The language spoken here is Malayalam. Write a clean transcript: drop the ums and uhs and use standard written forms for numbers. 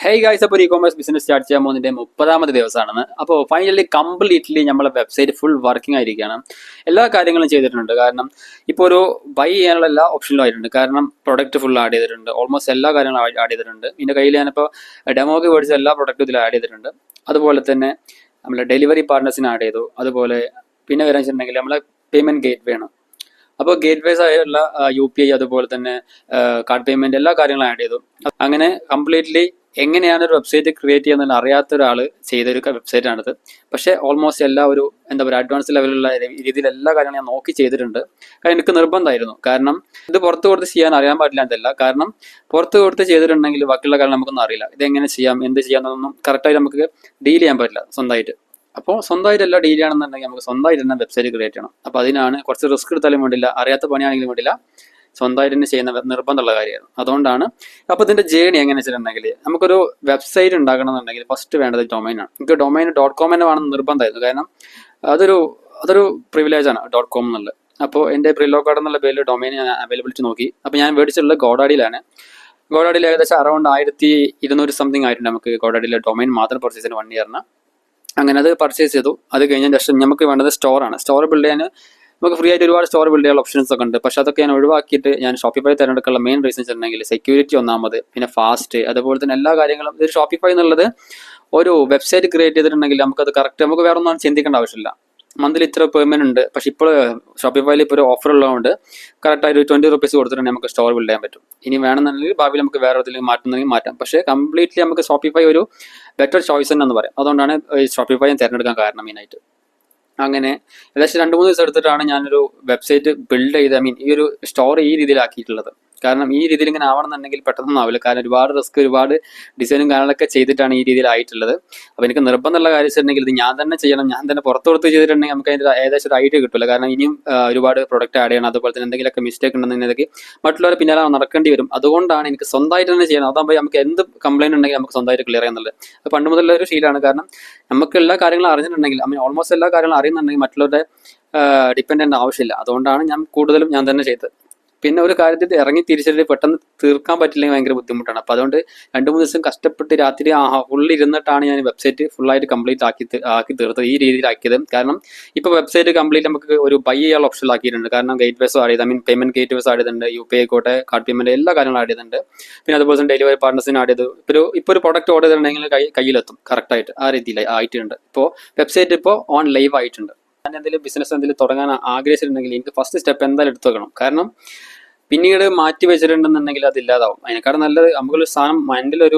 ഹേയ് ഗൈസ്, അപ്പോൾ ഇ-കോമേഴ്സ് ബിസിനസ് സ്റ്റാർട്ട് ചെയ്യാൻ പോകുന്നതിൻ്റെ 30ാമത്തെ ദിവസമാണ്. അപ്പോൾ ഫൈനലി കംപ്ലീറ്റ്ലി നമ്മളെ വെബ്സൈറ്റ് ഫുൾ വർക്കിംഗ് ആയിരിക്കുകയാണ്. എല്ലാ കാര്യങ്ങളും ചെയ്തിട്ടുണ്ട്. കാരണം ഇപ്പോൾ ഒരു ബൈ ചെയ്യാനുള്ള എല്ലാ ഓപ്ഷനിലും ആയിട്ടുണ്ട്. കാരണം പ്രൊഡക്റ്റ് ഫുൾ ആഡ് ചെയ്തിട്ടുണ്ട്, ഓൾമോസ്റ്റ് എല്ലാ കാര്യങ്ങളും ആഡ് ചെയ്തിട്ടുണ്ട്. എൻ്റെ കയ്യിൽ ഞാനിപ്പോൾ ഡെമോക്ക് മേടിച്ച എല്ലാ പ്രൊഡക്റ്റും ഇതിൽ ആഡ് ചെയ്തിട്ടുണ്ട്. അതുപോലെ തന്നെ നമ്മൾ ഡെലിവറി പാർട്ട്നേഴ്സിന് ആഡ് ചെയ്തു. അതുപോലെ പിന്നെ വരാൻ വെച്ചിട്ടുണ്ടെങ്കിൽ നമ്മളെ പേയ്മെൻറ്റ് ഗേറ്റ് വേ ആണ്. അപ്പോൾ ഗേറ്റ് വേസ് ആയുള്ള UPI അതുപോലെ തന്നെ കാർഡ് പേയ്മെൻറ്റ് എല്ലാ കാര്യങ്ങളും ആഡ് ചെയ്തു. അങ്ങനെ കംപ്ലീറ്റ്ലി എങ്ങനെയാണ് ഒരു വെബ്സൈറ്റ് ക്രിയേറ്റ് ചെയ്യുന്നതെന്ന് അറിയാത്ത ഒരാൾ ചെയ്തൊരു വെബ്സൈറ്റാണിത്. പക്ഷേ ഓൾമോസ്റ്റ് എല്ലാ ഒരു എന്താ പറയുക അഡ്വാൻസ് ലെവലുള്ള രീതിയിൽ എല്ലാ കാര്യങ്ങളും ഞാൻ നോക്കി ചെയ്തിട്ടുണ്ട്. കാരണം എനിക്ക് നിർബന്ധമായിരുന്നു. കാരണം ഇത് പുറത്ത് കൊടുത്ത് ചെയ്യാൻ അറിയാൻ പാടില്ല എന്നല്ല, കാരണം പുറത്ത് കൊടുത്ത് ചെയ്തിട്ടുണ്ടെങ്കിൽ ബാക്കിയുള്ള കാര്യം നമുക്കൊന്നും അറിയില്ല. ഇതെങ്ങനെ ചെയ്യാം, എന്ത് ചെയ്യാമെന്നൊന്നും കറക്റ്റായിട്ട് നമുക്ക് ഡീൽ ചെയ്യാൻ പറ്റില്ല സ്വന്തമായിട്ട്. അപ്പോൾ സ്വന്തമായിട്ടല്ല ഡീൽ ചെയ്യണമെന്നുണ്ടെങ്കിൽ നമുക്ക് സ്വന്തമായിട്ട് തന്നെ വെബ്സൈറ്റ് ക്രിയേറ്റ് ചെയ്യണം. അപ്പോൾ അതിനാണ് കുറച്ച് റിസ്ക് എടുത്താലും വേണ്ടില്ല, അറിയാത്ത പണിയാണെങ്കിലും വേണ്ടില്ല, സ്വന്തമായിട്ട് തന്നെ ചെയ്യുന്ന നിർബന്ധമുള്ള കാര്യമാണ്. അതുകൊണ്ടാണ്. അപ്പോൾ ഇതിൻ്റെ ജേണി എങ്ങനെ വെച്ചിട്ടുണ്ടെങ്കിൽ നമുക്കൊരു വെബ്സൈറ്റ് ഉണ്ടാക്കണമെന്നുണ്ടെങ്കിൽ ഫസ്റ്റ് വേണ്ടത് ഡൊമൈനാണ്. എനിക്ക് .com തന്നെ വേണമെന്ന് നിർബന്ധമായിരുന്നു. കാരണം അതൊരു പ്രിവിലേജാണ് .com എന്നുള്ളത്. അപ്പോൾ എൻ്റെ പ്രിലോ കാർഡ് എന്നുള്ള പേരിൽ ഡൊമൈൻ ഞാൻ അവൈലബിലിറ്റി നോക്കി. അപ്പോൾ ഞാൻ മേടിച്ചിട്ടുള്ളത് ഗോഡാഡിയിലാണ്. ഗോഡാഡിയിൽ ഏകദേശം അറൗണ്ട് 1200 സംതിങ് ആയിട്ടുണ്ട് നമുക്ക് ഗോഡാഡിയിലെ ഡൊമൈൻ മാത്രം പർച്ചേസ് ചെയ്യുന്ന 1 ഇയറിന്. അങ്ങനെ അത് പർച്ചേസ് ചെയ്തു. അത് കഴിഞ്ഞതിന് ശേഷം നമുക്ക് വേണ്ടത് സ്റ്റോറാണ്. സ്റ്റോർ ബിൽഡ് ചെയ്യാൻ നമുക്ക് ഫ്രീ ആയിട്ട് ഒരുപാട് സ്റ്റോർ ബിൽഡ് ചെയ്യാനുള്ള ഓപ്ഷൻസ് ഒക്കെ ഉണ്ട്. പക്ഷേ അതൊക്കെ ഞാൻ ഒഴിവാക്കിയിട്ട് ഞാൻ ഷോപ്പിഫൈ തിരഞ്ഞെടുക്കാനുള്ള മെയിൻ റീസൺ വെച്ചിട്ടുണ്ടെങ്കിൽ സെക്യൂരിറ്റി ഒന്നാമത്, പിന്നെ ഫാസ്റ്റ്, അതുപോലെ തന്നെ എല്ലാ കാര്യങ്ങളും. ഇത് ഷോപ്പിഫൈ എന്നുള്ളത് ഒരു വെബ്സൈറ്റ് ക്രിയേറ്റ് ചെയ്തിട്ടുണ്ടെങ്കിൽ നമുക്കത് കറക്റ്റ്, നമുക്ക് വേറെ ഒന്നും ചിന്തിക്കേണ്ട ആവശ്യമില്ല. മന്ത്ലി ഇത്ര പേയ്മെന്റ് ഉണ്ട്. പക്ഷേ ഇപ്പോൾ ഷോപ്പിഫൈയിൽ ഇപ്പോൾ ഒരു ഓഫർ ഉള്ളതുകൊണ്ട് കറക്റ്റായിട്ട് ₹20 കൊടുത്തിട്ടുണ്ടെങ്കിൽ നമുക്ക് സ്റ്റോർ ബിൽഡ് ചെയ്യാൻ പറ്റും. ഇനി വേണമെന്നുണ്ടെങ്കിൽ ഭാവിയിൽ നമുക്ക് വേറെ ഇതിൽ മാറ്റുന്നെങ്കിൽ മാറ്റാം. പക്ഷേ കംപ്ലീറ്റ്ലി നമുക്ക് ഷോപ്പിഫൈ ഒരു ബെറ്റർ ചോയ്സ് തന്നെ എന്ന് പറയാം. അതുകൊണ്ടാണ് ഈ ഷോപ്പിഫൈ ഞാൻ തിരഞ്ഞെടുക്കാൻ കാരണം മെയിനായിട്ട്. അങ്ങനെ ഏകദേശം 2-3 ദിവസം എടുത്തിട്ടാണ് ഞാനൊരു വെബ്സൈറ്റ് ബിൽഡ് ചെയ്ത്, ഈ ഒരു സ്റ്റോർ ഈ രീതിയിലാക്കിയിട്ടുള്ളത്. കാരണം ഈ രീതിയിൽ ഇങ്ങനെ ആവണമെന്നുണ്ടെങ്കിൽ പെട്ടെന്നൊന്നും ആവില്ല. കാരണം ഒരുപാട് റിസ്ക്, ഒരുപാട് ഡിസൈനും കാര്യങ്ങളൊക്കെ ചെയ്തിട്ടാണ് ഈ രീതിയിലായിട്ടുള്ളത്. അപ്പോൾ എനിക്ക് നിർബന്ധമുള്ള കാര്യം വെച്ചിട്ടുണ്ടെങ്കിൽ ഇത് ഞാൻ തന്നെ ചെയ്യണം. ഞാൻ തന്നെ പുറത്ത് കൊടുത്ത് ചെയ്തിട്ടുണ്ടെങ്കിൽ നമുക്ക് അതിൻ്റെ ഏകദേശം ഒരു ഐഡിയ കിട്ടില്ല. കാരണം ഇനിയും ഒരുപാട് പ്രൊഡക്റ്റ് ആഡ് ചെയ്യണം. അതുപോലെ തന്നെ എന്തെങ്കിലുമൊക്കെ മിസ്റ്റേക്ക് ഉണ്ടെന്നുണ്ടെങ്കിൽ മറ്റുള്ളവർ പിന്നാലെ നടക്കേണ്ടി വരും. അതുകൊണ്ടാണ് എനിക്ക് സ്വന്തമായിട്ട് തന്നെ ചെയ്യണം. അതാകുമ്പോൾ നമുക്ക് എന്ത് കംപ്ലയിൻറ്റ് ഉണ്ടെങ്കിൽ നമുക്ക് സ്വന്തമായിട്ട് ക്ലിയർ ചെയ്യുന്നുള്ളത്. അത് പണ്ട് മുതലുള്ള ഒരു ശീലമാണ്. കാരണം നമുക്ക് എല്ലാ കാര്യങ്ങളും അറിഞ്ഞിട്ടുണ്ടെങ്കിൽ, ഓൾമോസ്റ്റ് എല്ലാ കാര്യങ്ങളും അറിയുന്നുണ്ടെങ്കിൽ മറ്റുള്ളവരുടെ ഡിപ്പെൻഡൻ്റ് ആവശ്യമില്ല. അതുകൊണ്ടാണ് ഞാൻ കൂടുതലും ഞാൻ തന്നെ ചെയ്തത്. പിന്നെ ഒരു കാര്യത്തിൽ ഇറങ്ങി തിരിച്ചിട്ട് പെട്ടെന്ന് തീർക്കാൻ പറ്റില്ലെങ്കിൽ ഭയങ്കര ബുദ്ധിമുട്ടാണ്. അപ്പോൾ അതുകൊണ്ട് 2-3 ദിവസം കഷ്ടപ്പെട്ട് രാത്രി ഫുള്ള് ഇരുന്നിട്ടാണ് ഞാൻ വെബ്സൈറ്റ് ഫുള്ളായിട്ട് കംപ്ലീറ്റ് ആക്കി തീർത്തത്, ഈ രീതിയിലാക്കിയത്. കാരണം ഇപ്പോൾ വെബ്സൈറ്റ് കംപ്ലീറ്റ് നമുക്ക് ഒരു ബൈ ചെയ്യാനുള്ള ഓപ്ഷൻ ആക്കിയിട്ടുണ്ട്. കാരണം ഗേറ്റ് വേസ് ആഡ് ചെയ്ത്, പേയ്മെന്റ് ഗേറ്റ് വേസ് ആഡ് ചെയ്തിട്ടുണ്ട്, UPI ആയിക്കോട്ടെ, കാർഡ് പേയ്മെന്റ് എല്ലാ കാര്യങ്ങളും ആഡ് ചെയ്തിട്ടുണ്ട്. പിന്നെ അതുപോലെ തന്നെ ഡെലിവറി പാർട്ട്നേഴ്സിന് ആഡ് ചെയ്ത് ഇപ്പോൾ ഒരു പ്രൊഡക്റ്റ് ഓർഡർ ചെയ്തിട്ടുണ്ടെങ്കിൽ കയ്യിലെത്തും കറക്റ്റായിട്ട്, ആ രീതിയിൽ ആയിട്ടുണ്ട്. ഇപ്പോൾ വെബ്സൈറ്റ് ഇപ്പോൾ ഓൺ ലൈവ് ആയിട്ടുണ്ട്. ഞാൻ എന്തെങ്കിലും ബിസിനസ് എന്തെങ്കിലും തുടങ്ങാൻ ആഗ്രഹിച്ചിട്ടുണ്ടെങ്കിൽ എനിക്ക് ഫസ്റ്റ് സ്റ്റെപ്പ് എന്തായാലും എടുത്തു വെക്കണം. കാരണം പിന്നീട് മാറ്റി വെച്ചിട്ടുണ്ടെന്നുണ്ടെങ്കിൽ അത് ഇല്ലാതാവും. അതിനെക്കാളും നല്ലത് നമുക്കൊരു സാധനം മൈൻഡിലൊരു